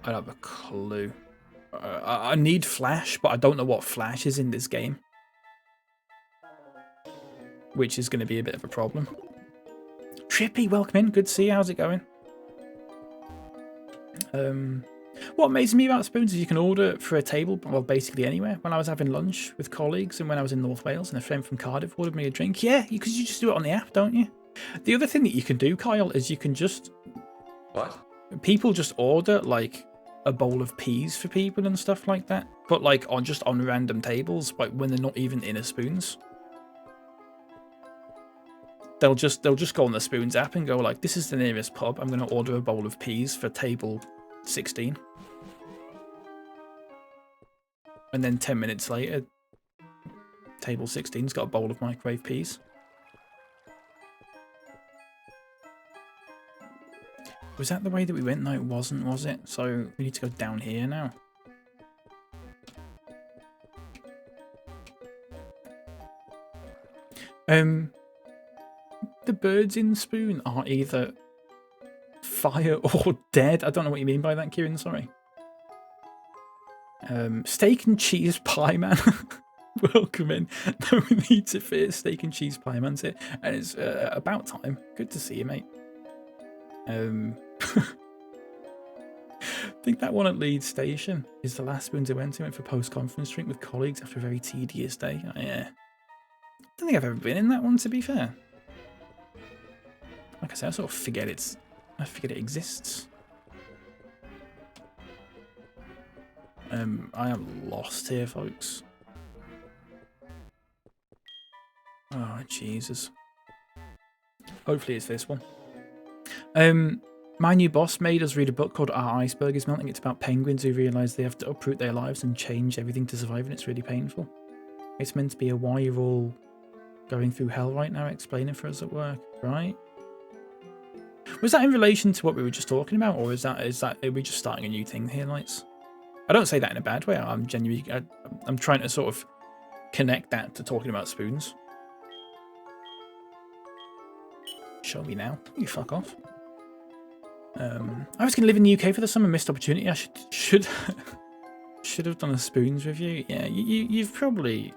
I don't have a clue. I need flash, but I don't know what flash is in this game. Which is going to be a bit of a problem. Trippy, welcome in. Good to see you. How's it going? What amazes me about spoons is you can order for a table, well, basically anywhere. When I was having lunch with colleagues and when I was in North Wales and a friend from Cardiff ordered me a drink. Yeah, because you just do it on the app, don't you? The other thing that you can do, Kyle, is you can just... What? People just order, like, a bowl of peas for people and stuff like that. But, like, just on random tables, like, when they're not even in a Spoons. They'll just go on the Spoons app and go, like, this is the nearest pub. I'm going to order a bowl of peas for table 16. And then 10 minutes later, table 16's got a bowl of microwave peas. Was that the way that we went? No, it wasn't, was it? So we need to go down here now. The birds in Spoon are either fire or dead. I don't know what you mean by that, Kieran, sorry. Steak and cheese pie man. Welcome in. No need to fear. Steak and cheese pie man's here. And it's about time. Good to see you, mate. I think that one at Leeds Station is the last Spoons I went to. Went for post-conference drink with colleagues after a very tedious day. Yeah. I don't think I've ever been in that one, to be fair. Like I said, I sort of forget it exists. I am lost here, folks. Oh, Jesus. Hopefully it's this one. My new boss made us read a book called Our Iceberg is Melting. It's about penguins who realise they have to uproot their lives and change everything to survive, and it's really painful. It's meant to be a why you're all going through hell right now. Explain it for us at work, right? Was that in relation to what we were just talking about, or are we just starting a new thing here, Lights? I don't say that in a bad way. I'm genuinely, I'm trying to sort of connect that to talking about Spoons. Show me now. You fuck off. I was going to live in the UK for the summer. Missed opportunity. I should have done a Spoons review. Yeah, you've probably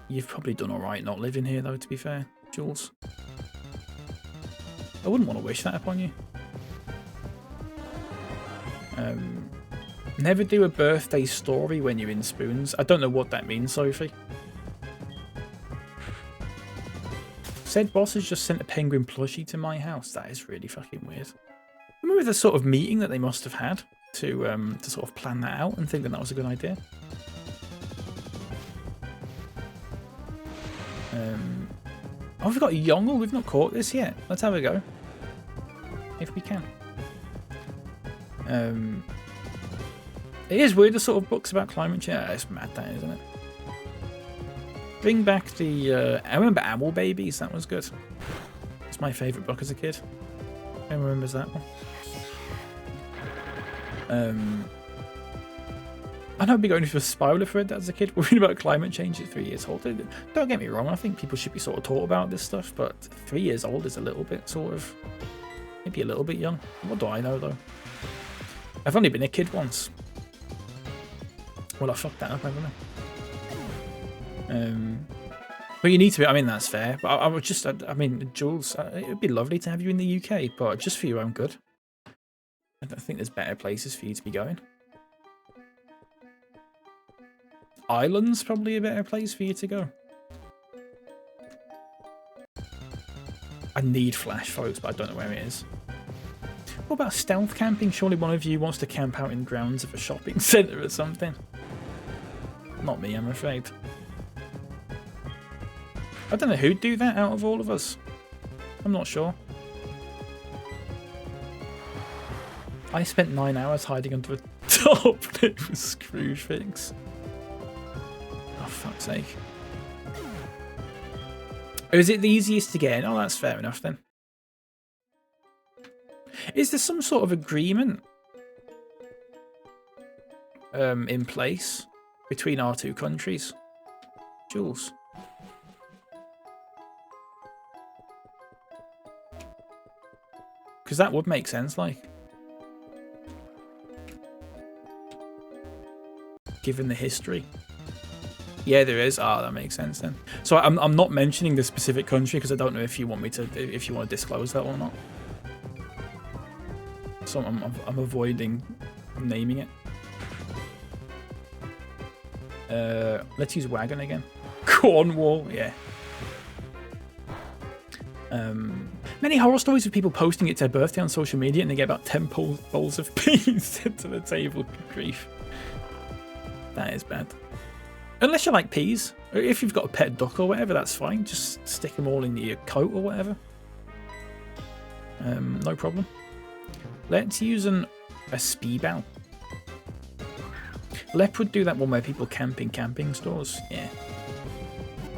done all right not living here, though. To be fair, Jules. I wouldn't want to wish that upon you. Never do a birthday story when you're in Spoons. I don't know what that means, Sophie. Said boss has just sent a penguin plushie to my house. That is really fucking weird. Remember the sort of meeting that they must have had to sort of plan that out and think that that was a good idea? Oh, we've got a Yongle. We've not caught this yet. Let's have a go. If we can. It is weird, the sort of books about climate change. Yeah, it's mad, that, isn't it? Bring back the... I remember Owl Babies. That was good. It's my favourite book as a kid. Who remembers that one? I know I'd be going into a spoiler for it as a kid. We're reading about climate change at 3 years old. Don't get me wrong, I think people should be sort of taught about this stuff, but 3 years old is a little bit sort of... maybe a little bit young. What do I know, though? I've only been a kid once. Well, I fucked that up, haven't I? But you need to be, I mean, that's fair. But I would just, I mean, Jules, it would be lovely to have you in the UK, but just for your own good. I don't think there's better places for you to be going. Ireland's probably a better place for you to go. I need Flash, folks, but I don't know where it is. What about stealth camping? Surely one of you wants to camp out in the grounds of a shopping centre or something. Not me, I'm afraid. I don't know who'd do that out of all of us. I'm not sure. I spent 9 hours hiding under a top lip with Scrooge fix. Oh, fuck's sake. Is it the easiest to get in? Oh, that's fair enough then. Is there some sort of agreement in place between our two countries? Jules? Because that would make sense, like. given the history. Yeah, there is. Ah, that makes sense then. So I'm not mentioning the specific country because I don't know if you want me to, if you want to disclose that or not. So I'm avoiding naming it. Let's use wagon again. Cornwall, yeah. Many horror stories of people posting it's their birthday on social media and they get about 10 bowls of peas sent to the table. Good grief. That is bad. Unless you like peas. If you've got a pet duck or whatever, that's fine. Just stick them all in your coat or whatever. No problem. Let's use a speedbow. Lep would do that one where people camp in camping stores. Yeah.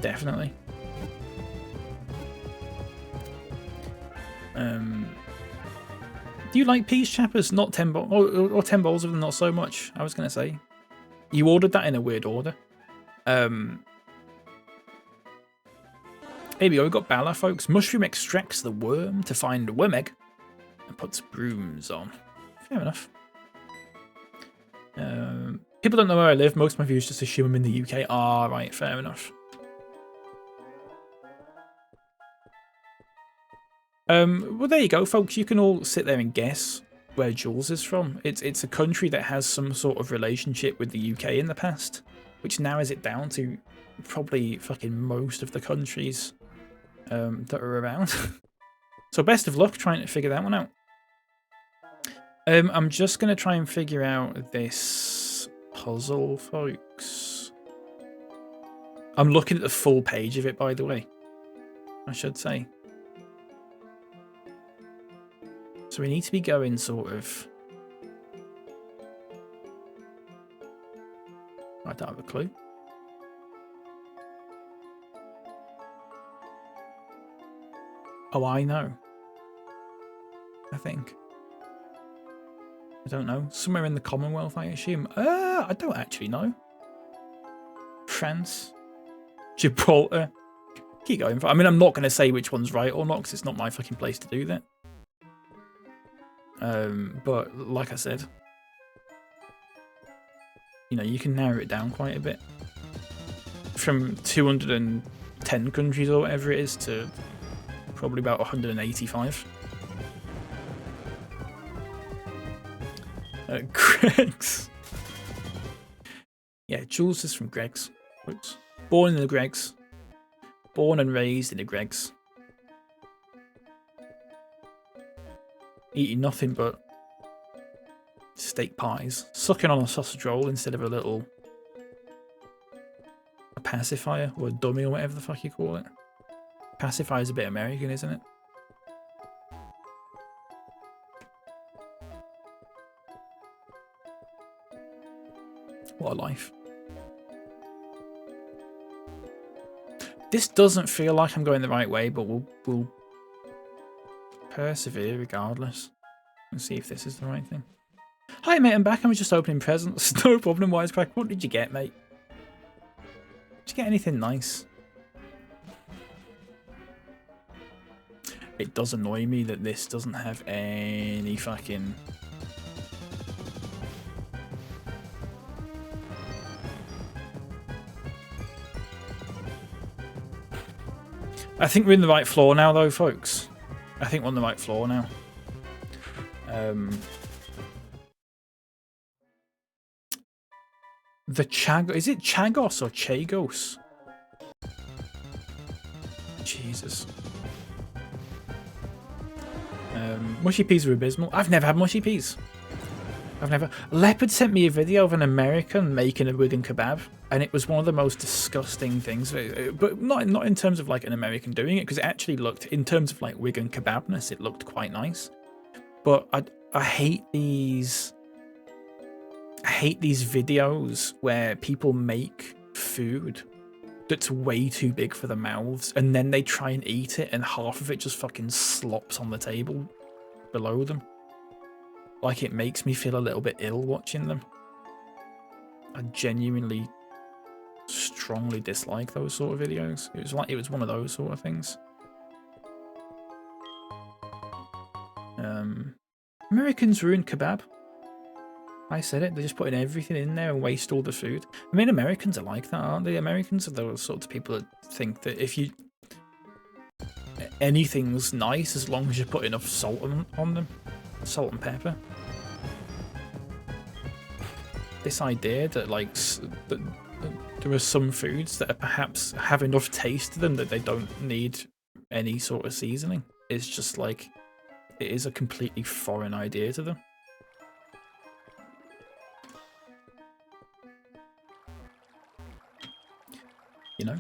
Definitely. Do you like peas, chappers? Not 10 bowls, or 10 bowls of them, not so much. I was going to say. You ordered that in a weird order. Here we go, we've got Bala, folks. Mushroom extracts the worm to find a worm egg and puts brooms on. Fair enough. People don't know where I live. Most of my viewers just assume I'm in the UK. Ah, right, fair enough. Well, there you go, folks. You can all sit there and guess where Jules is from. It's a country that has some sort of relationship with the UK in the past, which narrows it down to probably fucking most of the countries that are around. So best of luck trying to figure that one out. I'm just going to try and figure out this puzzle, folks. I'm looking at the full page of it, by the way, I should say. So we need to be going sort of... I don't have a clue. Oh, I know. I think. I don't know. Somewhere in the Commonwealth, I assume. I don't actually know. France. Gibraltar. Keep going. I mean, I'm not going to say which one's right or not because it's not my fucking place to do that. But like I said, you know, you can narrow it down quite a bit. From 210 countries or whatever it is to probably about 185. Greg's. Yeah, Jules is from Greg's. Oops. Born in the Greg's. Born and raised in the Greg's. Eating nothing but steak pies. Sucking on a sausage roll instead of a pacifier or a dummy or whatever the fuck you call it. Pacifier is a bit American, isn't it? What a life. This doesn't feel like I'm going the right way, but we'll persevere regardless. And see if this is the right thing. Hi mate, I'm back. I was just opening presents. No problem, Wisecrack. What did you get, mate? Did you get anything nice? It does annoy me that this doesn't have any fucking... I think we're in the right floor now, though, folks. I think we're on the right floor now. The Chagos... Is it Chagos or Chagos? Jesus. Mushy peas are abysmal. I've never had mushy peas. I've never... Leopard sent me a video of an American making a Wigan kebab, and it was one of the most disgusting things. But not in terms of like an American doing it, because it actually looked, in terms of like Wigan kebabness, it looked quite nice. But I hate these... I hate these videos where people make food that's way too big for their mouths, and then they try and eat it, and half of it just fucking slops on the table below them. Like, it makes me feel a little bit ill watching them. I genuinely strongly dislike those sort of videos. It was one of those sort of things. Americans ruined kebab. I said it. They're just putting everything in there and waste all the food. I mean, Americans are like that, aren't they? Americans are those sorts of people that think that if you... anything's nice as long as you put enough salt on them. Salt and pepper. This idea that, like, that there are some foods that are perhaps have enough taste to them that they don't need any sort of seasoning. It's just like... it is a completely foreign idea to them. You know,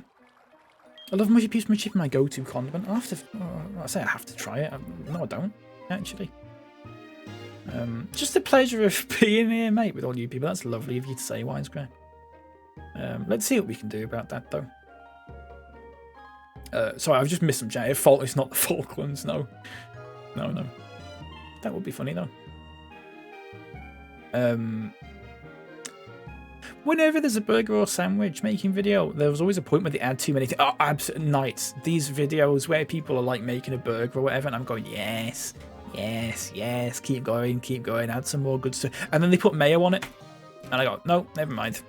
I love mushy peeps, mushy chip, my go-to condiment. I say I have to try it. No, I don't actually. Just the pleasure of being here, mate, with all you people. That's lovely of you to say, Wisecrack. Let's see what we can do about that, though. Sorry, I've just missed some chat. It's not the Falklands. No. That would be funny though. Whenever there's a burger or sandwich making video, there was always a point where they add too many things. Oh, absolutely nights. These videos where people are like making a burger or whatever, and I'm going, yes, keep going, add some more good stuff. And then they put mayo on it, and I go, no, never mind.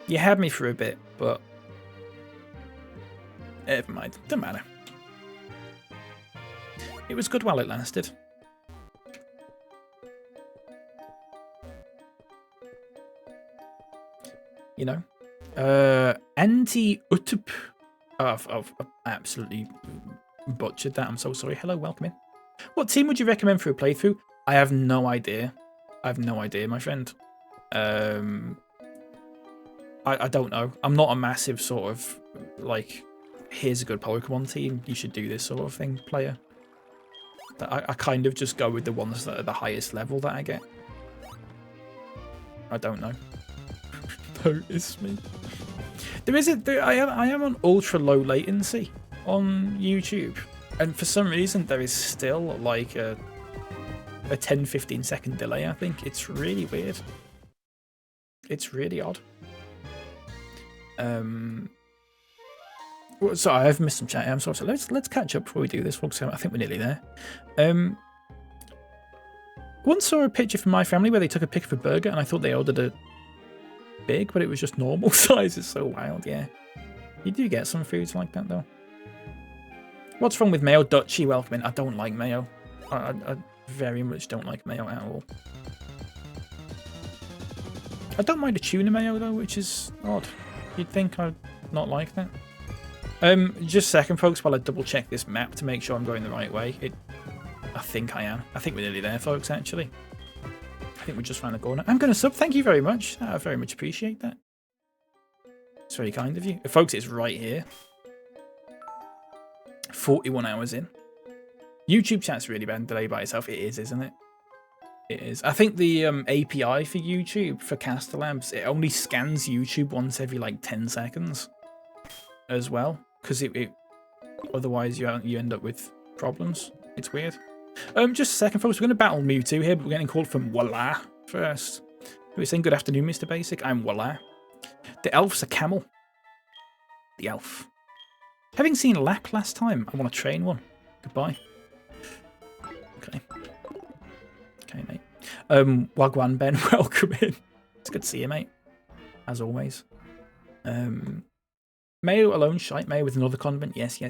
You had me for a bit, but never mind. Doesn't matter. It was good while it lasted. You know, anti-utup. I've absolutely butchered that. I'm so sorry. Hello, welcome in. What team would you recommend for a playthrough? I have no idea. My friend. I don't know. I'm not a massive sort of like, here's a good Pokémon team, you should do this sort of thing player. I kind of just go with the ones that are the highest level that I get. I don't know. Notice me. I am on ultra low latency on YouTube, and for some reason there is still like a 10-15 second delay. I think it's really weird. It's really odd. Sorry, I've missed some chat. I'm sorry. So let's catch up before we do this, folks. I think we're nearly there. Once saw a picture from my family where they took a pic of a burger, and I thought they ordered a big, but it was just normal size. It's so wild, yeah. You do get some foods like that, though. What's wrong with mayo? Dutchy, welcome in. I don't like mayo. I very much don't like mayo at all. I don't mind a tuna mayo, though, which is odd. You'd think I'd not like that. Just a second, folks, while I double check this map to make sure I'm going the right way. I think I am. I think we're nearly there, folks, actually. I think we're just around the corner. I'm going to sub. Thank you very much. I very much appreciate that. It's very kind of you. Folks, it's right here. 41 hours in. YouTube chat's really been delayed by itself. It is, isn't it? It is. I think the API for YouTube, for Caster Labs, it only scans YouTube once every like 10 seconds as well. Because otherwise you end up with problems. It's weird. Just a second, folks. We're going to battle Mewtwo here, but we're getting called from Voila first. We're saying good afternoon, Mr. Basic. I'm Voila. The elf's a camel. The elf. Having seen Lap last time, I want to train one. Goodbye. Okay. Okay, mate. Wagwan Ben, welcome in. It's good to see you, mate. As always. Mayo alone, shite. Mayo with another condiment. Yes.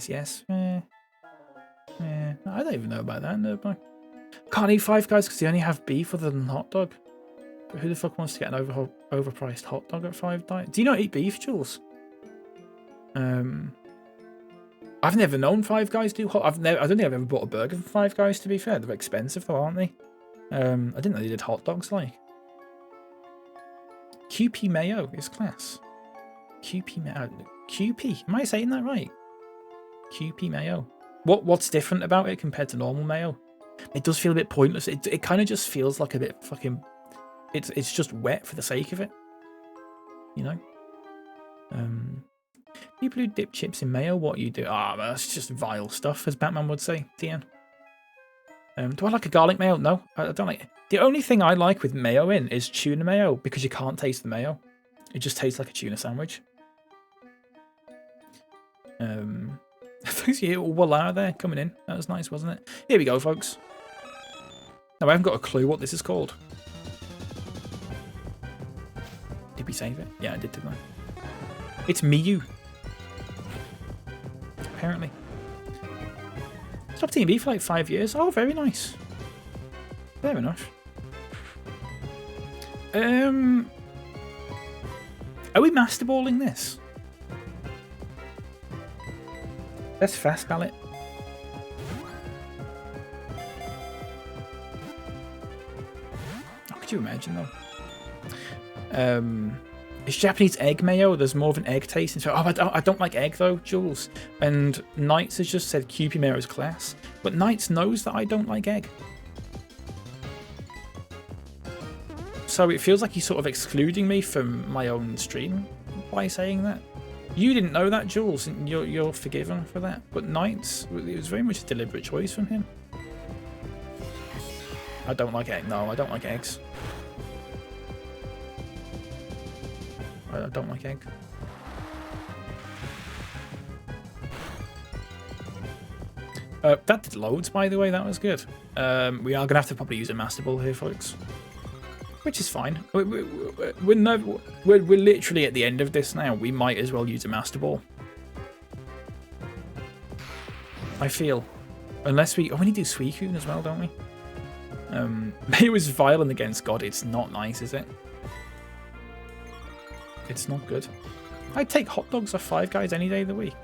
I don't even know about that. No, can't eat Five Guys because they only have beef other than hot dog. But who the fuck wants to get an overpriced hot dog at Five Guys? Do you not eat beef, Jules? I've never known Five Guys do hot. I don't think I've ever bought a burger from Five Guys, to be fair. They're expensive though, aren't they? I didn't know they did hot dogs like. QP mayo is class. QP mayo. QP. Am I saying that right? QP mayo. What's different about it compared to normal mayo? It does feel a bit pointless. It kind of just feels like a bit fucking... It's just wet for the sake of it. You know? People who dip chips in mayo, what you do? That's just vile stuff, as Batman would say, DN. Do I like a garlic mayo? No, I don't like it. The only thing I like with mayo in is tuna mayo, because you can't taste the mayo. It just tastes like a tuna sandwich. Thanks you, Voila there, coming in. That was nice, wasn't it? Here we go, folks. No, I haven't got a clue what this is called. Did we save it? Yeah, I did, didn't I? It's Miyou. Apparently. Stopped TMB for like 5 years. Oh, very nice. Fair enough. Are we masterballing this? Let's fast ballot. How could you imagine though? It's Japanese egg mayo. There's more of an egg taste. Oh, I don't like egg though, Jules. And Knights has just said QP mayo is class. But Knights knows that I don't like egg. So it feels like he's sort of excluding me from my own stream by saying that. You didn't know that, Jules, and you're forgiven for that. But Knights, it was very much a deliberate choice from him. I don't like egg. No, I don't like eggs. I don't like egg. That did loads, by the way. That was good. We are going to have to probably use a Master Ball here, folks. Which is fine. We're literally at the end of this now. We might as well use a Master Ball. I feel. Unless we... Oh, we need to do Suicune as well, don't we? It was violent against God. It's not nice, is it? It's not good. I'd take hot dogs off Five Guys any day of the week.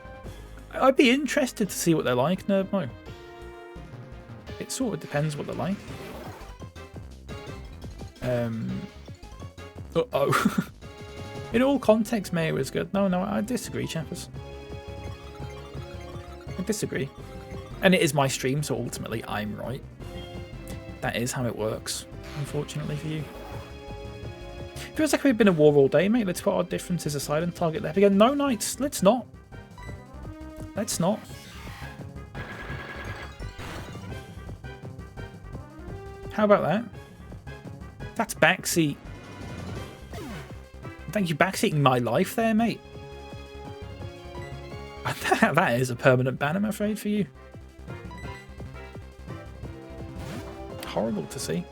I'd be interested to see what they're like, Nerdmo. It sort of depends what they're like. Uh-oh. In all context, Mayo is good. No, I disagree, chappers. I disagree. And it is my stream, so ultimately I'm right. That is how it works, unfortunately for you. Feels like we've been at war all day, mate. Let's put our differences aside and target left again. No, Knights, let's not. Let's not. How about that? That's backseat. Thank you, backseating my life there, mate. That is a permanent ban, I'm afraid, for you. Horrible to see.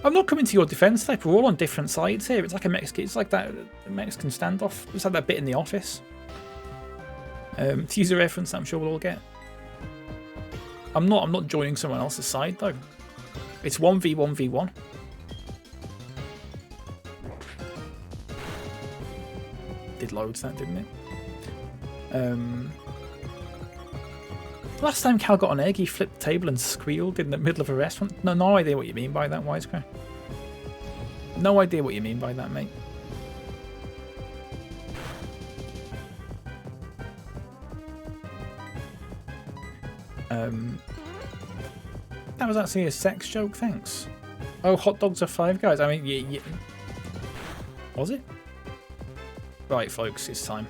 I'm not coming to your defense type. We're all on different sides here. It's like a Mexican. It's like that Mexican standoff. It's like that bit in The Office. To use a reference, I'm sure we'll all get. I'm not joining someone else's side though. It's 1v1v1. Did loads that, didn't it? Last time Cal got an egg, he flipped the table and squealed in the middle of a restaurant. No idea what you mean by that, Wisecrack. No idea what you mean by that, mate. That was actually a sex joke, thanks. Oh, hot dogs are Five Guys. I mean, yeah. Was it? Right, folks, it's time.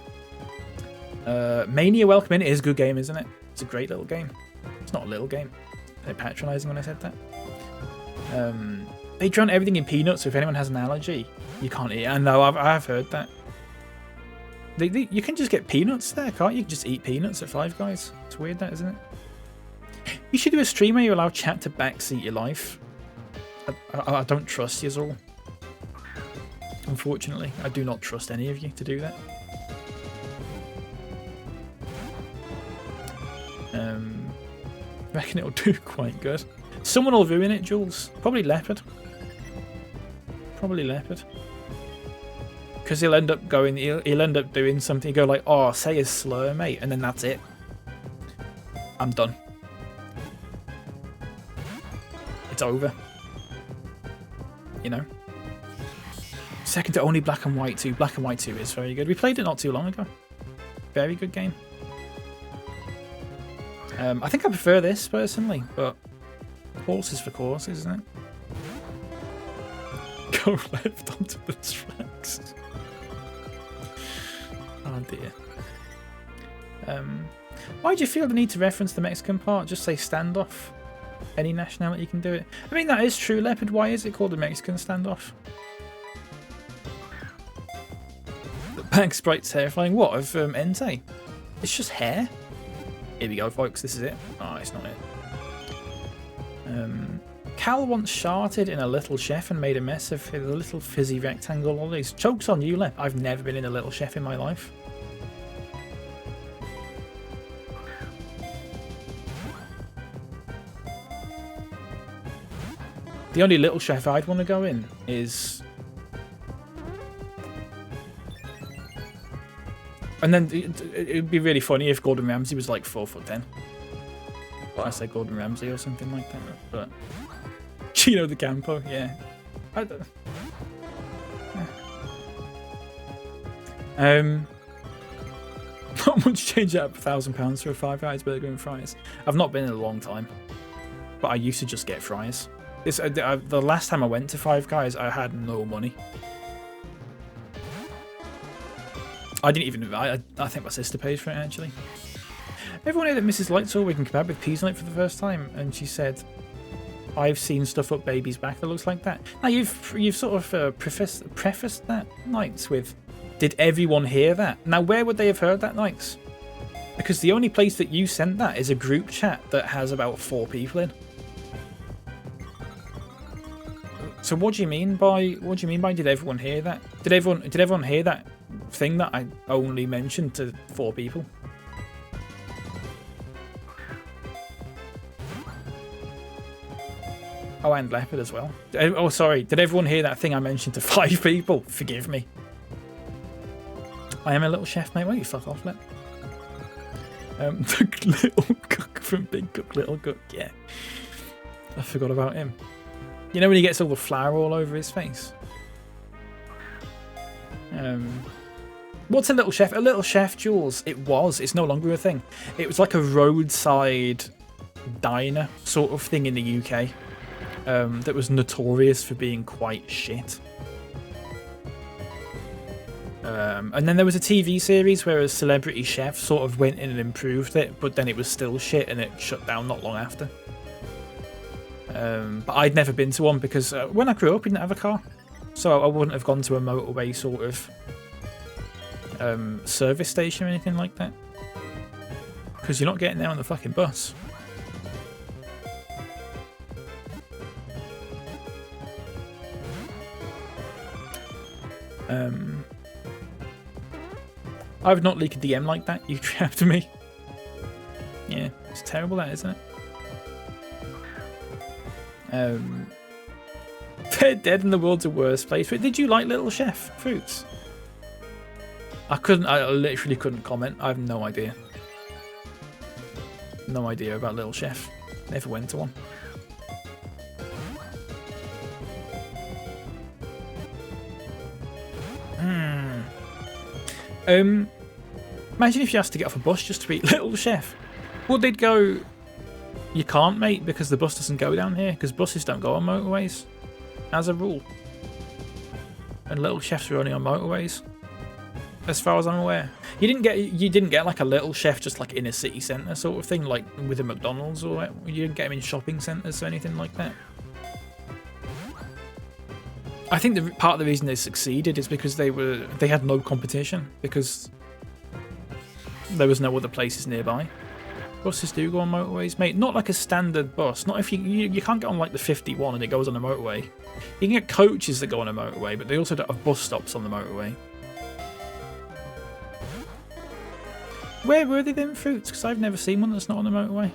Mania, welcome in. It is a good game, isn't it? It's a great little game. It's not a little game. They're patronising when I said that. They drown everything in peanuts, so if anyone has an allergy, you can't eat it. I know, I've heard that. You can just get peanuts there, can't you? You can just eat peanuts at Five Guys. It's weird, that, isn't it? You should do a stream where you allow chat to backseat your life. I don't trust you all. Unfortunately, I do not trust any of you to do that. Reckon it'll do quite good. Someone will ruin it, Jules. Probably Leopard. Probably Leopard. Because he'll end up going. He'll end up doing something. He'll go like, "Oh, say a slur, mate," and then that's it. I'm done. It's over. You know. Second to only Black and White 2. Black and White 2 is very good. We played it not too long ago. Very good game. I think I prefer this personally, but horses for courses, isn't it? Go left onto the tracks. Oh dear. Why do you feel the need to reference the Mexican part? Just say standoff. Any nationality can do it. I mean, that is true, Leopard. Why is it called a Mexican standoff? The back sprite's terrifying. What, of Entei? It's just hair. Here we go, folks. This is it. Oh, it's not it. Cal once sharted in a Little Chef and made a mess of the little fizzy rectangle lollies. Joke's on you, Lep. I've never been in a Little Chef in my life. The only Little Chef I'd want to go in is... And then it'd be really funny if Gordon Ramsay was like 4'10". I say Gordon Ramsay or something like that, but... Gino the Campo, yeah. I don't... Not much change out of £1,000 for a Five Guys burger and fries. I've not been in a long time, but I used to just get fries. The last time I went to Five Guys, I had no money. I didn't even... I think my sister paid for it, actually. Everyone here that Mrs. Light saw we can kebab with peas on it for the first time, and she said, I've seen stuff up baby's back that looks like that. Now, you've sort of prefaced that, Knights, with, did everyone hear that? Now, where would they have heard that, Knights? Because the only place that you sent that is a group chat that has about 4 people in. So what do you mean by did everyone hear that? Did everyone hear that thing that I only mentioned to 4 people? Oh, and Leopard as well. Oh, sorry. Did everyone hear that thing I mentioned to 5 people? Forgive me. I am a little chef, mate. Why don't you fuck off, Lep? The little cook from Big Cook, Little Cook. Yeah. I forgot about him. You know when he gets all the flour all over his face? What's a little chef? A little chef, Jules. It was. It's no longer a thing. It was like a roadside diner sort of thing in the UK. That was notorious for being quite shit. And then there was a TV series where a celebrity chef sort of went in and improved it, but then it was still shit and it shut down not long after. But I'd never been to one because when I grew up, I didn't have a car. So I wouldn't have gone to a motorway sort of service station or anything like that. Because you're not getting there on the fucking bus. I would not leak a DM like that. You trapped me. Yeah, it's terrible, that, isn't it? They're dead and the world's a worse place. But did you like Little Chef fruits? I literally couldn't comment. I have no idea. No idea about Little Chef. Never went to one. Imagine if you asked to get off a bus just to eat Little Chef. Well, they'd go, you can't, mate, because the bus doesn't go down here, because buses don't go on motorways, as a rule. And Little Chefs are only on motorways, as far as I'm aware. You didn't get like a Little Chef just like in a city centre sort of thing, like with a McDonald's, or you didn't get them in shopping centres or anything like that. I think part of the reason they succeeded is because they had no competition, because there was no other places nearby. Buses do go on motorways, mate. Not like a standard bus. Not if you can't get on like the 51 and it goes on a motorway. You can get coaches that go on a motorway, but they also don't have bus stops on the motorway. Where were they then, fruits? Because I've never seen one that's not on the motorway.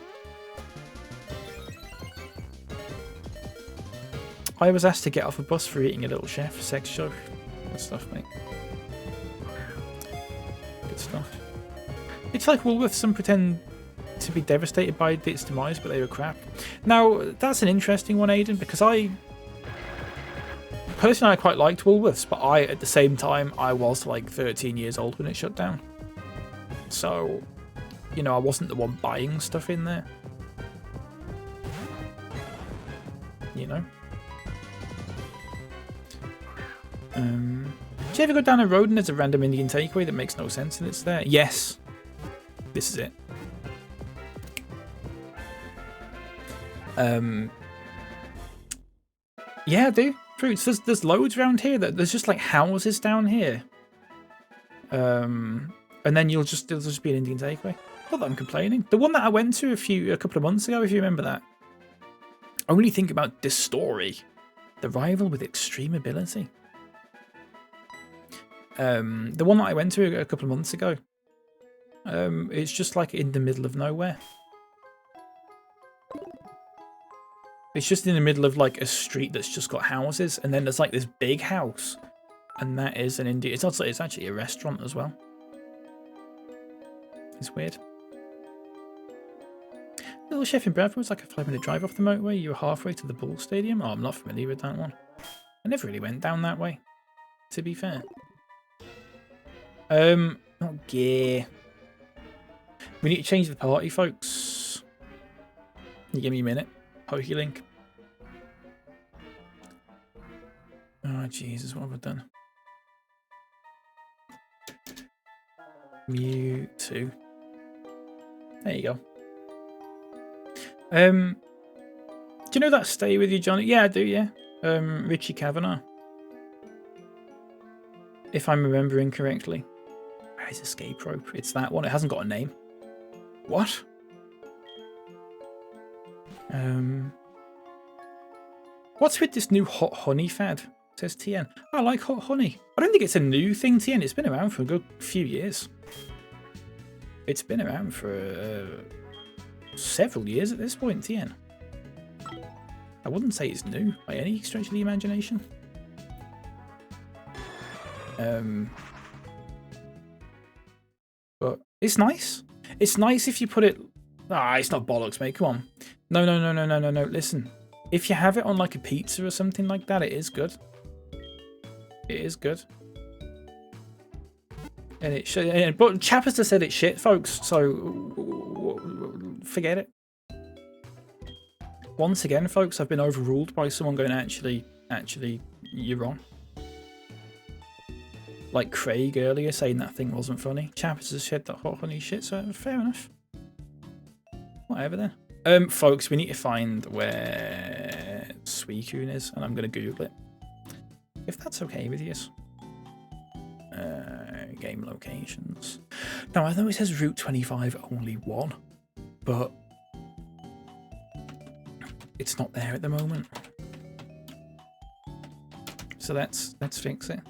I was asked to get off a bus for eating a Little Chef. Sex joke. Good stuff, mate. Good stuff. It's like Woolworths and pretend to be devastated by its demise, but they were crap. Now, that's an interesting one, Aiden, because personally, I quite liked Woolworths, but at the same time, I was like 13 years old when it shut down. So, you know, I wasn't the one buying stuff in there. You know? Do you ever go down a road and there's a random Indian takeaway that makes no sense and it's there? Yes. This is it. Yeah, I do. Fruits. There's loads around here. There's just like houses down here. And then there'll just be an Indian takeaway. Not that I'm complaining. The one that I went to a couple of months ago, if you remember that. Only think about this story. The rival with extreme ability. The one that I went to a couple of months ago. It's just like in the middle of nowhere. It's just in the middle of like a street that's just got houses, and then there's like this big house, and that is an Indian. It's actually a restaurant as well. It's weird. Little Chef in Bradford was like a 5-minute drive off the motorway. You were halfway to the Bull Stadium. Oh, I'm not familiar with that one. I never really went down that way, to be fair. Oh yeah. We need to change the party, folks. Can you give me a minute? PokeLink. Oh Jesus, what have I done? Miyou 2. There you go. Do you know that Stay With You, Johnny? Yeah, I do, yeah. Richie Kavanagh. If I'm remembering correctly. Where's Escape Rope? It's that one. It hasn't got a name. What? What's with this new hot honey fad? Says TN. I like hot honey. I don't think it's a new thing, TN. It's been around for a good few years. It's been around for several years at this point, TN. I wouldn't say it's new by any stretch of the imagination. But it's nice. It's nice if you put it... Ah, it's not bollocks, mate. Come on. No. Listen. If you have it on like a pizza or something like that, it is good. It is good. And it should... But Chappister said it's shit, folks. So... Forget it. Once again, folks, I've been overruled by someone going, actually, you're wrong. Like Craig earlier saying that thing wasn't funny. Chappister said that hot honey shit, so fair enough. Whatever then. Folks, we need to find where Suicune is, and I'm going to Google it. If that's okay with you. Game locations. Now, I know it says Route 25 only 1, but it's not there at the moment. So let's fix it.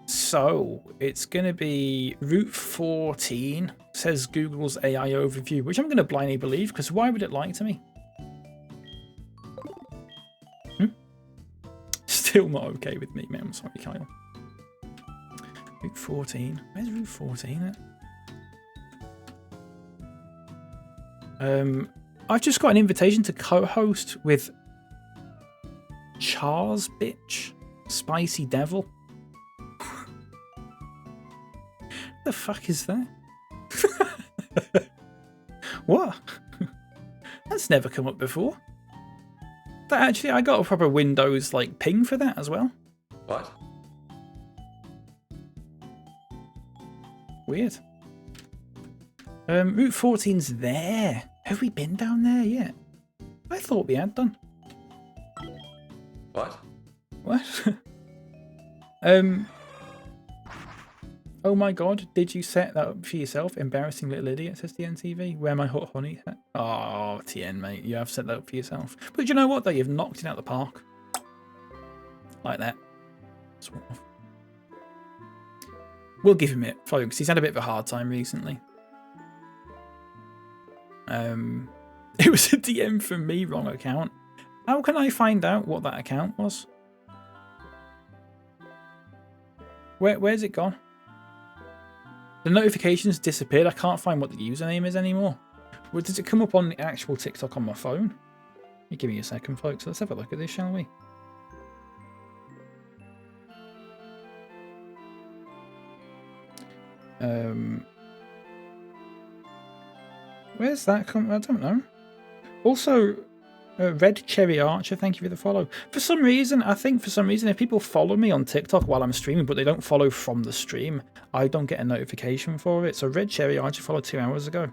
So it's going to be Route 14, says Google's AI overview, which I'm going to blindly believe, because why would it lie to me? Still not okay with me, man. I'm sorry, Kyle. Route 14. Where's Route 14 at? I've just got an invitation to co-host with Char's bitch, Spicy Devil. The fuck is that? What? That's never come up before. That actually, I got a proper Windows like ping for that as well. What? Weird. Route 14's there. Have we been down there yet? I thought we had done. What? What? Oh my god, did you set that up for yourself? Embarrassing little idiot, says the NTV. Where my hot honey? Oh, TN, mate, you have set that up for yourself. But you know what, though? You've knocked it out of the park. Like that. Sort of. We'll give him it, folks. He's had a bit of a hard time recently. It was a DM from me, wrong account. How can I find out what that account was? Where's it gone? The notifications disappeared. I can't find what the username is anymore. Well, does it come up on the actual TikTok on my phone? Give me a second, folks. Let's have a look at this, shall we? Where's that come? I don't know. Also, Red Cherry Archer, thank you for the follow. For some reason, if people follow me on TikTok while I'm streaming, but they don't follow from the stream, I don't get a notification for it. So Red Cherry Archer followed 2 hours ago.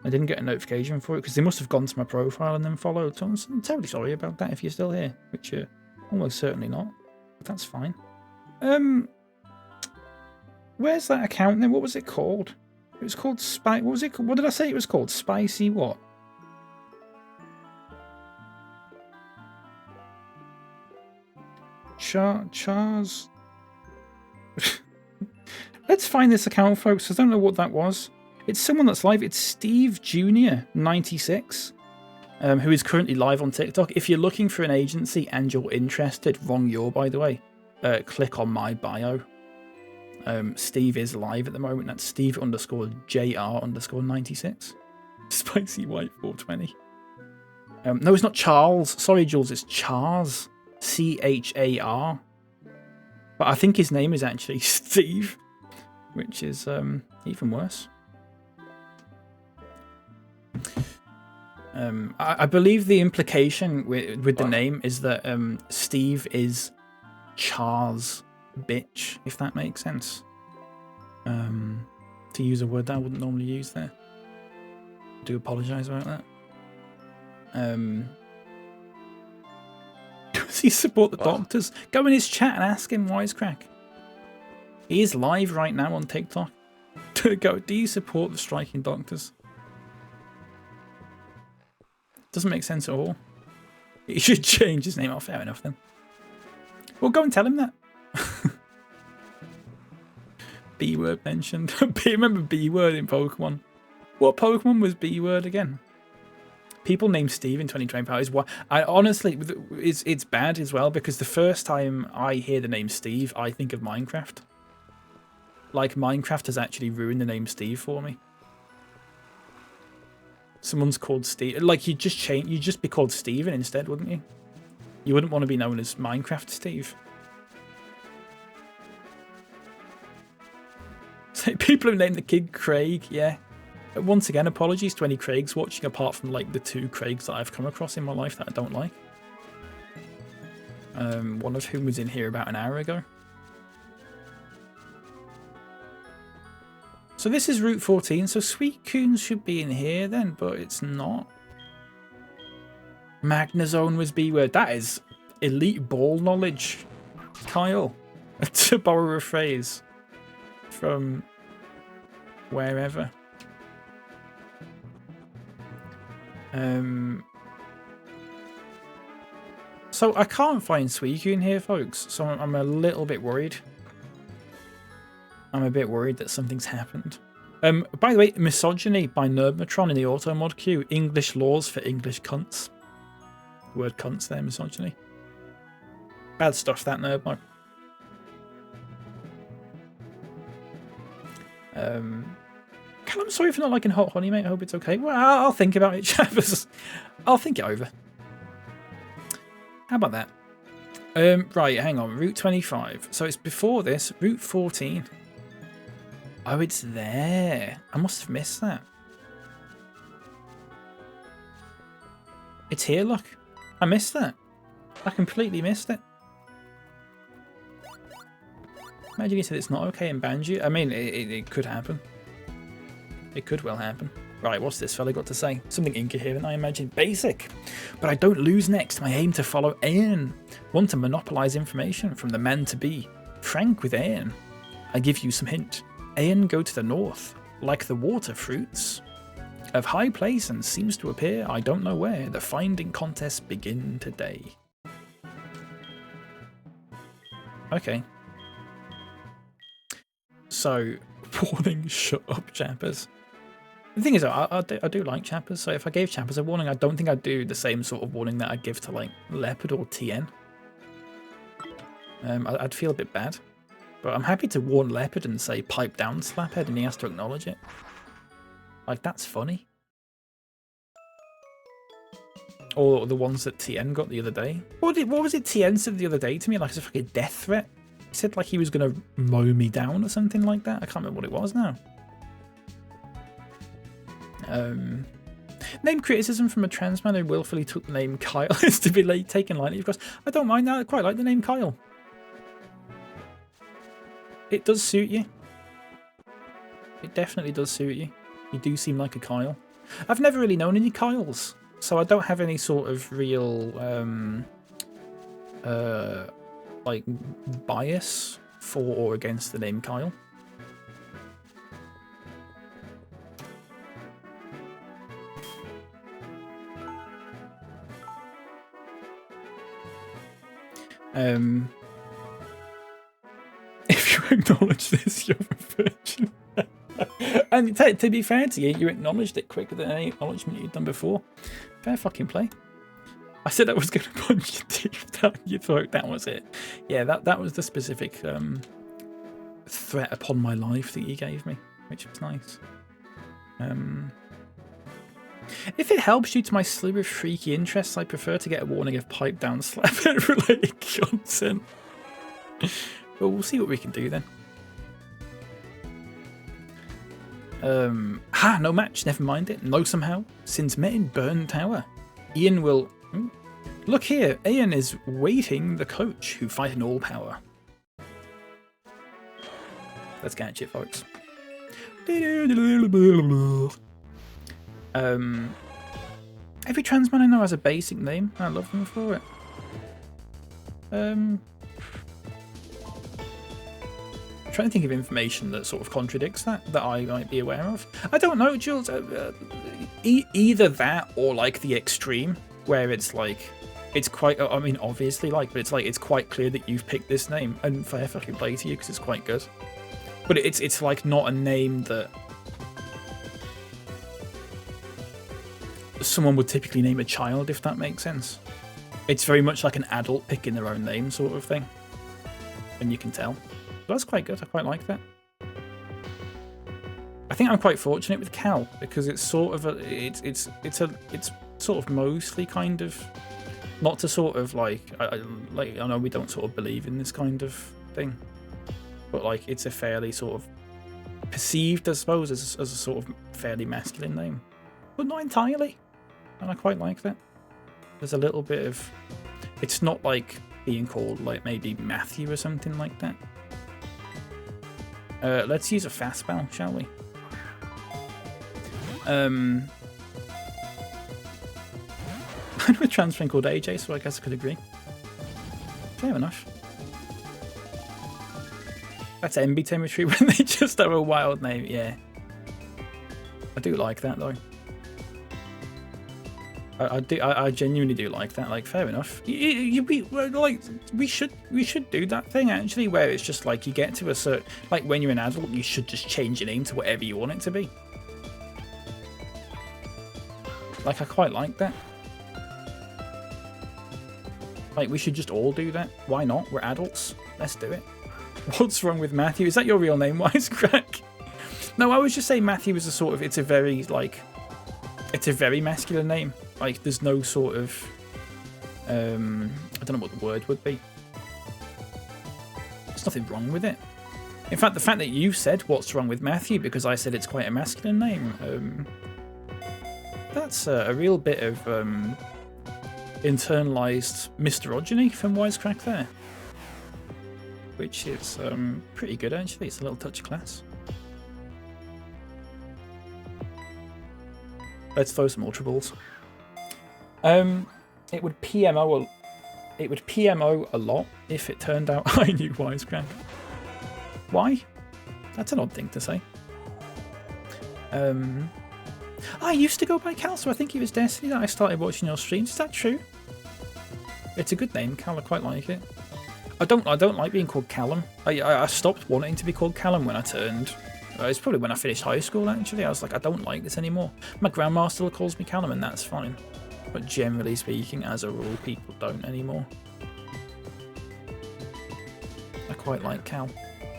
I didn't get a notification for it because they must have gone to my profile and then followed. So I'm terribly sorry about that if you're still here, which you're almost certainly not. But that's fine. Where's that account then? What was it called? It was called What was it called? What did I say it was called? Spicy what? Chars. Let's find this account, folks. I don't know what that was. It's someone that's live. It's Steve Jr. 96, who is currently live on TikTok. If you're looking for an agency and you're interested, wrong year, by the way, click on my bio. Steve is live at the moment. That's Steve_JR_96. Spicy White 420. No, it's not Charles. Sorry, Jules. It's Chars. CHAR. But I think his name is actually Steve, which is even worse. I believe the implication with the name is that Steve is Char's bitch, if that makes sense. To use a word that I wouldn't normally use there. I do apologise about that. Does he support the doctors? Go in his chat and ask him, Wisecrack. He is live right now on TikTok. Go, do you support the striking doctors? Doesn't make sense at all. He should change his name. Oh, fair enough then. Well, go and tell him that. B-word mentioned. Remember B-word in Pokemon? What Pokemon was B-word again? People named Steve in 2025 is what I honestly, it's bad as well, because the first time I hear the name Steve, I think of Minecraft. Like, Minecraft has actually ruined the name Steve for me. Someone's called Steve. Like, you'd just be called Steven instead, wouldn't you? You wouldn't want to be known as Minecraft Steve. So people who named the kid Craig, yeah. Once again, apologies to any Craigs watching, apart from like the 2 Craigs that I've come across in my life that I don't like. One of whom was in here about an hour ago. So this is Route 14, so Suicune should be in here then, but it's not. Magnezone was B-word. That is elite ball knowledge, Kyle. To borrow a phrase from wherever. So I can't find Suicune here, folks, so I'm a little bit worried. I'm a bit worried that something's happened. By the way, Misogyny by Nerdmatron in the auto mod queue. English laws for English cunts. Word cunts there, misogyny. Bad stuff, that nerd mod. Cal, I'm sorry for not liking Hot Honey, mate. I hope it's okay. Well, I'll think about it, chaps. I'll think it over. How about that? Right, hang on. Route 25. So it's before this. Route 14. Oh, it's there. I must have missed that. It's here, look. I missed that. I completely missed it. Imagine you said it's not okay and banned you. I mean, it could happen. It could well happen. Right, what's this fella got to say? Something incoherent, I imagine. Basic. But I don't lose next. My aim to follow Ian. Want to monopolise information from the man to be. Frank with Ian. I give you some hint. Ian go to the north. Like the water fruits. Of high place and seems to appear, I don't know where. The finding contests begin today. Okay. So, warning, shut up, chappers. The thing is, I do like chappers, so if I gave chappers a warning, I don't think I'd do the same sort of warning that I'd give to, like, Leopard or TN. I'd feel a bit bad. But I'm happy to warn Leopard and say, pipe down, Slaphead, and he has to acknowledge it. Like, that's funny. Or the ones that TN got the other day. What was it TN said the other day to me? Like, it's a fucking death threat. He said, like, he was going to mow me down or something like that. I can't remember what it was now. Name criticism from a trans man who willfully took the name Kyle is to be taken lightly, of course. I don't mind that. I quite like the name Kyle. It does suit you. It definitely does suit you. You do seem like a Kyle. I've never really known any Kyles, so I don't have any sort of real like bias for or against the name Kyle. acknowledge this, you're a virgin. And to be fair to you, you acknowledged it quicker than any acknowledgement you'd done before. Fair fucking play. I said I was going to punch your teeth down your throat. That was it. Yeah, that was the specific threat upon my life that you gave me, which was nice. If it helps due to my slew of freaky interests, I prefer to get a warning of pipe down slap related content. But we'll see what we can do then. No match, never mind it. No somehow. Since met in Burn Tower, Ian will... Look here, Ian is waiting the coach who fight in all power. Let's catch it, folks. Every trans man I know has a basic name. I love them for it. Trying to think of information that sort of contradicts that I might be aware of. I don't know, Jules. Either that or like the extreme, where it's like, it's quite. I mean, obviously, like, but it's like it's quite clear that you've picked this name, and fair fucking play to you because it's quite good. But it's like not a name that someone would typically name a child, if that makes sense. It's very much like an adult picking their own name sort of thing, and you can tell. That's quite good. I quite like that. I think I'm quite fortunate with Cal because it's sort of it's sort of mostly kind of not to sort of like I know we don't sort of believe in this kind of thing, but like it's a fairly sort of perceived, I suppose, as a sort of fairly masculine name, but not entirely, and I quite like that. There's a little bit of, it's not like being called like maybe Matthew or something like that. Let's use a fast spell, shall we? I know a trans friend called AJ, so I guess I could agree. Fair enough. That's MB territory when they just have a wild name, yeah. I do like that though. I genuinely do like that. Like, fair enough. We should do that thing actually, where it's just like you get to a certain, like when you're an adult, you should just change your name to whatever you want it to be. Like, I quite like that. Like, we should just all do that. Why not? We're adults. Let's do it. What's wrong with Matthew? Is that your real name, Wisecrack? No, I was just saying Matthew is a sort of, it's a very masculine name. Like, there's no sort of, I don't know what the word would be. There's nothing wrong with it. In fact, the fact that you said what's wrong with Matthew because I said it's quite a masculine name, that's a real bit of internalized misogyny from Wisecrack there. Which is pretty good, actually. It's a little touch of class. Let's throw some Ultra Balls. It would PMO a lot if it turned out I knew Wisecrack. Why? That's an odd thing to say. I used to go by Cal, so I think it was Destiny that I started watching your streams. Is that true? It's a good name, Cal. I quite like it. I don't like being called Callum. I stopped wanting to be called Callum when I turned. It's probably when I finished high school, actually. I was like, I don't like this anymore. My grandma still calls me Callum, and that's fine. But generally speaking, as a rule, people don't anymore. I quite like Cal.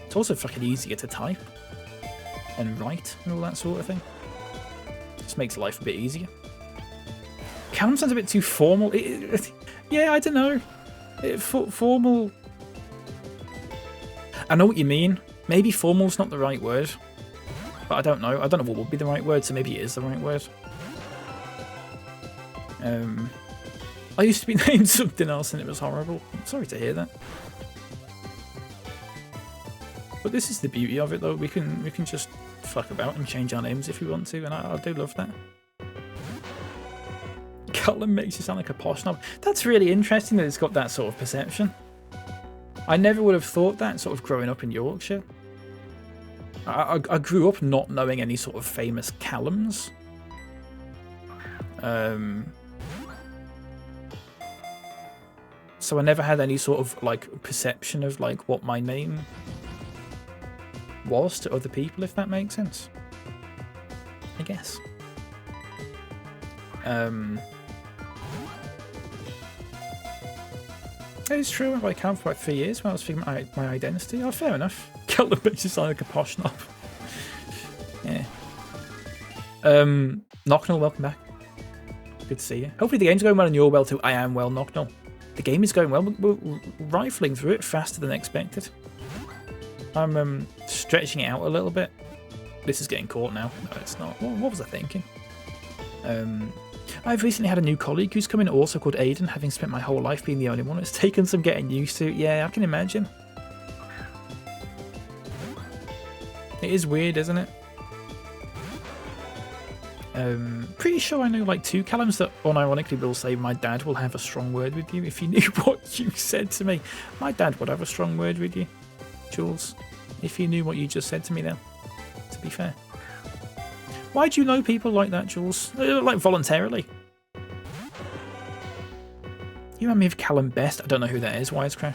It's also fucking easier to type and write and all that sort of thing. Just makes life a bit easier. Callum sounds a bit too formal. Yeah, I don't know. Formal. I know what you mean. Maybe formal's not the right word. But I don't know. I don't know what would be the right word, so maybe it is the right word. I used to be named something else and it was horrible. I'm sorry to hear that. But this is the beauty of it, though. We can just fuck about and change our names if we want to, and I do love that. Callum makes you sound like a posh snob. That's really interesting that it's got that sort of perception. I never would have thought that, sort of growing up in Yorkshire. I grew up not knowing any sort of famous Callums. So I never had any sort of like perception of like what my name was to other people, if that makes sense. I guess. It's true. I camped for about 3 years when I was figuring out my identity. Oh, fair enough. Calum makes you sound like a posh knob. Yeah. Knocknell, welcome back. Good to see you. Hopefully the game's going well and you're well too. I am well, Knocknell. The game is going well. We're rifling through it faster than expected. I'm stretching it out a little bit. This is getting caught now. No, it's not. What was I thinking? I've recently had a new colleague who's come in also called Aiden, having spent my whole life being the only one. It's taken some getting used to. Yeah, I can imagine. It is weird, isn't it? Pretty sure I know like 2 Callums that unironically will say my dad will have a strong word with you. If you knew what you said to me, my dad would have a strong word with you, Jules. If you knew what you just said to me then, to be fair. Why do you know people like that, Jules? Like voluntarily. You remind me of Callum Best. I don't know who that is, Wisecrack.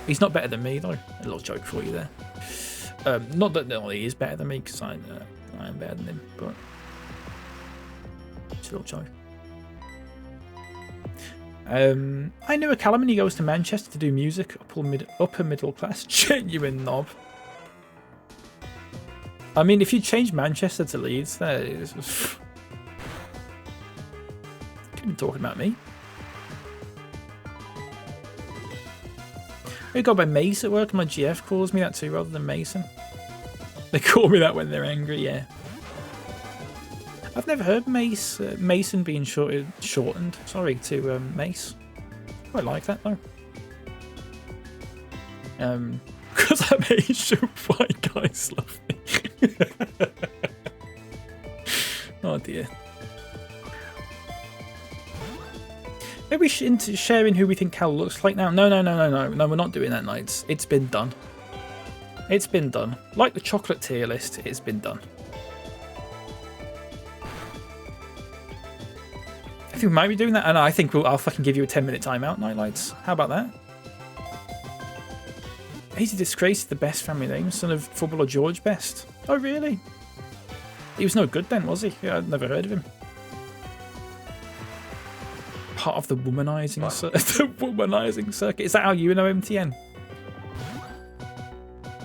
He's not better than me though. A little joke for you there. Not that he is better than me, because I am better than him, but it's a little joke. I knew a Callum and he goes to Manchester to do music, upper middle class, genuine knob. I mean, if you change Manchester to Leeds, there is. Could have been talking about me. I go by Mace at work, and my GF calls me that too, rather than Mason. They call me that when they're angry, yeah. I've never heard Mason being shortened, sorry, to Mace. I like that though. Because I'm Asian, white guys love me. Oh dear. Maybe we should into sharing who we think Cal looks like now. No, we're not doing that, Knights. It's been done. It's been done. Like the chocolate tier list, it's been done. I think we might be doing that, and I think I'll fucking give you a 10-minute timeout, Nightlights. How about that? He's a disgrace, the Best family name, son of footballer George Best. Oh, really? He was no good then, was he? Yeah, I'd never heard of him. Part of the womanizing the womanizing circuit. Is that how you know MTN?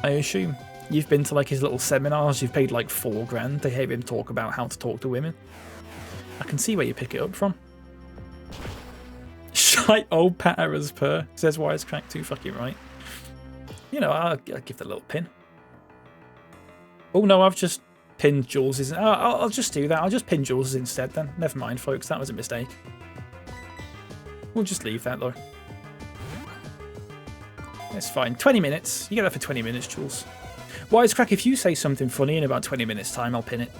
I assume. You've been to like his little seminars, you've paid like $4 grand to hear him talk about how to talk to women. I can see where you pick it up from. Shite old patter as per, says Wisecrack too fucking right. You know, I'll give that a little pin. Oh no, I've just pinned Jules's. I'll just do that. I'll just pin Jules's instead then. Never mind, folks. That was a mistake. We'll just leave that though. It's fine. 20 minutes. You get that for 20 minutes, Jules. Wisecrack, if you say something funny in about 20 minutes time, I'll pin it.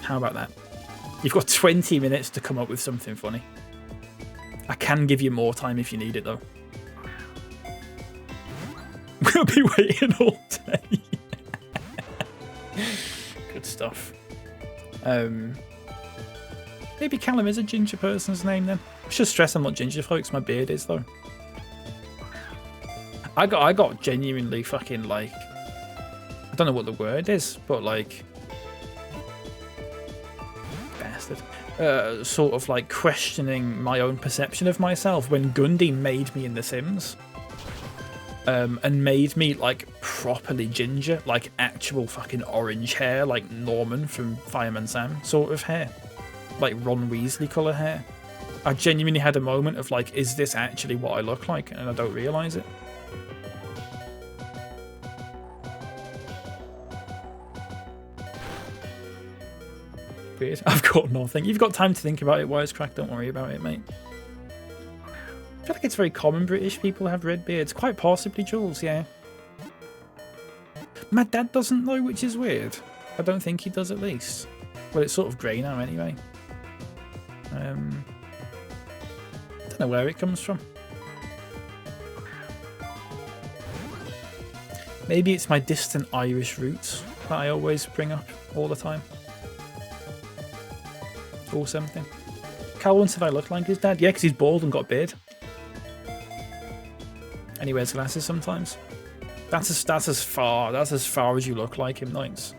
How about that? You've got 20 minutes to come up with something funny. I can give you more time if you need it though. We'll be waiting all day. Good stuff. Maybe Callum is a ginger person's name then. I should stress I'm not ginger, folks. My beard is though. I got genuinely fucking like, I don't know what the word is, but like bastard. Sort of like questioning my own perception of myself when Gundy made me in The Sims. And made me like properly ginger, like actual fucking orange hair, like Norman from Fireman Sam sort of hair, like Ron Weasley colour hair. I genuinely had a moment of like, is this actually what I look like? And I don't realise it. Weird. I've got nothing. You've got time to think about it, Wisecrack. Don't worry about it, mate. I feel like it's very common British people have red beards. Quite possibly Jules, yeah. My dad doesn't though, which is weird. I don't think he does at least. Well, it's sort of grey now anyway. I don't know where it comes from. Maybe it's my distant Irish roots that I always bring up all the time. Or something. Calvin said I look like his dad. Yeah, because he's bald and got a beard. And he wears glasses sometimes. That's as far as you look like him, Knights.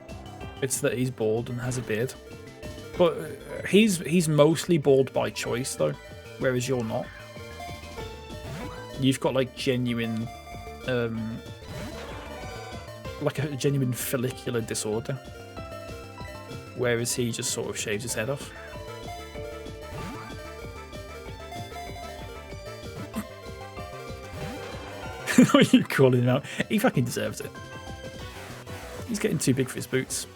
It's that he's bald and has a beard. But he's mostly bald by choice though, whereas you're not. You've got like genuine like a genuine follicular disorder. Whereas he just sort of shaves his head off. What are you calling him out? He fucking deserves it. He's getting too big for his boots.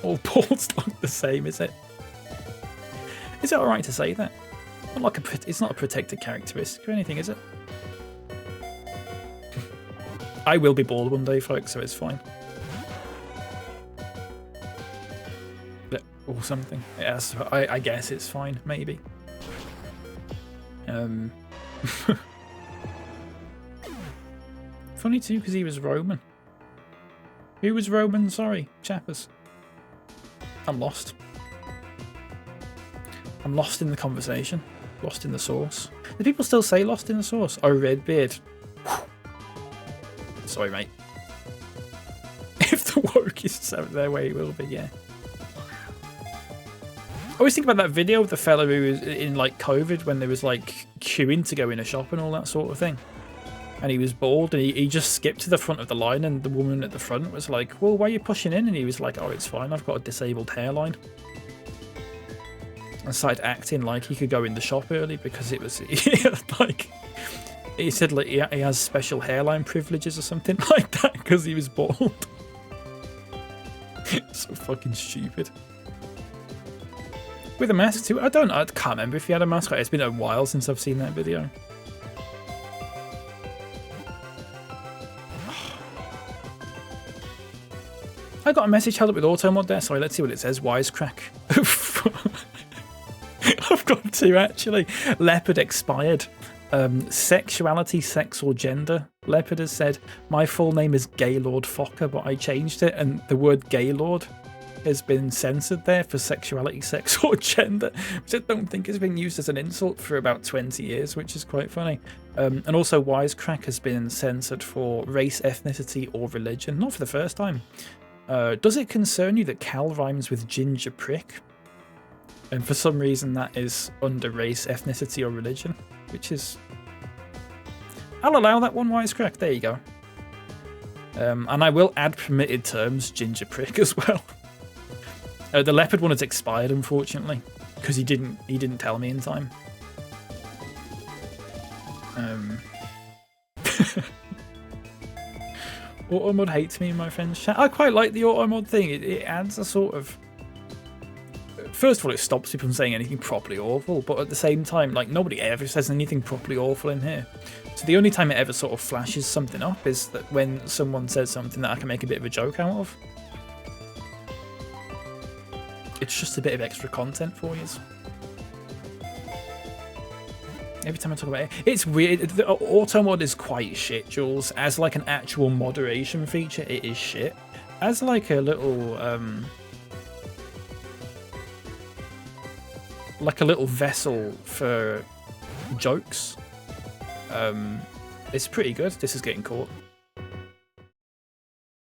All balls look the same, is it? Is it alright to say that? Not like it's not a protected characteristic or anything, is it? I will be bald one day, folks, so it's fine. Or something. Yes, I guess it's fine, maybe. Funny too, because he was Roman. Who was Roman? Sorry, Chappers. I'm lost. I'm lost in the conversation. Lost in the source. Do people still say lost in the source? Oh, Redbeard. Sorry, mate. If the woke is their way, it will be, yeah. I always think about that video of the fella who was in like COVID when there was like queuing to go in a shop and all that sort of thing. And he was bald and he just skipped to the front of the line and the woman at the front was like, well, why are you pushing in? And he was like, oh, it's fine. I've got a disabled hairline. And started acting like he could go in the shop early because it was like, he said like he has special hairline privileges or something like that because he was bald. So fucking stupid. With a mask too? I can't remember if he had a mask. It's been a while since I've seen that video. I got a message held up with auto mod there. Sorry, let's see what it says. Wisecrack. I've got two actually. Leopard expired. Sexuality, sex or gender. Leopard has said, my full name is Gaylord Fokker, but I changed it and the word Gaylord has been censored there for sexuality, sex or gender, which I don't think has been used as an insult for about 20 years, which is quite funny. And also Wisecrack has been censored for race, ethnicity or religion, not for the first time. Does it concern you that Cal rhymes with ginger prick? And for some reason that is under race, ethnicity or religion, which is... I'll allow that one, Wisecrack, there you go. And I will add permitted terms, ginger prick as well. The leopard one has expired, unfortunately, because he didn't tell me in time. Automod hates me in my friend's chat. I quite like the automod thing. It adds a sort of... First of all, it stops people from saying anything properly awful, but at the same time, like, nobody ever says anything properly awful in here. So the only time it ever sort of flashes something up is that when someone says something that I can make a bit of a joke out of. It's just a bit of extra content for you. Every time I talk about it, it's weird. The auto mod is quite shit, Jules. As like an actual moderation feature, it is shit. As like a little vessel for jokes, it's pretty good. This is getting caught.